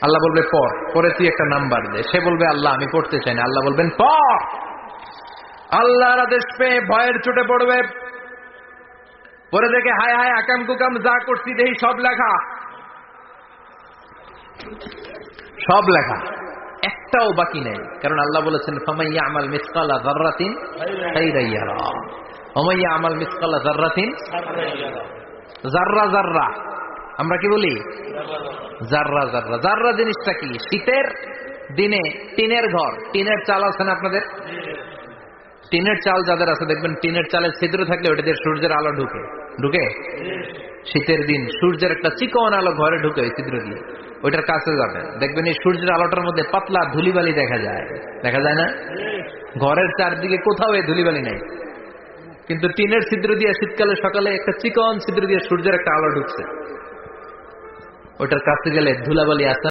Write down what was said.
আল্লাহ বলবে পড়, পরে তুই একটা নাম্বার দে। সে বলবে আল্লাহ আমি পড়তে চাই না। আল্লাহ বলবেন পড়। আল্লাহর আদেশ পেয়ে ভয়ের চোটে পড়বে, পরে দেখে হায় হায় আকাম কুকাম যা করছি দেখি সব লেখা, সব লেখা, একটাও বাকি নেই। কারণ আল্লাহ বলেছেন ফামাইয়া আমাল মিসকালা যাররাতিন খাইরান ইয়ারা ওয়া মাইয়া আমাল মিসকালা যাররাতিন, যাররা যাররা আমরা কি বলি, যাররা যাররা। যাররা জিনিসটা কি? শীতের দিনে টিনের ঘর, টিনের চাল আছে না আপনাদের? টিনের চাল যাদের আছে দেখবেন টিনের চালের ছিদ্র থাকলে ওটা দিয়ে সূর্যের আলো ঢুকে ঢুকে শীতের দিন সূর্যের একটা চিকন আলো ঘরে ঢুকে ওই ছিদ্র দিয়ে, ওইটার কাছে যাবেন দেখবেন এই সূর্যের আলোটার মধ্যে পাতলা ধুলিবালি দেখা যায়, দেখা যায় না? ঘরের চারদিকে কোথাও এই ধুলিবালি নাই, কিন্তু টিনের ছিদ্র দিয়ে শীতকালে সকালে একটা চিকন ছিদ্র দিয়ে সূর্যের একটা আলো ঢুকছে, ওইটার কাছে গেলে ধুলাবালি আসে।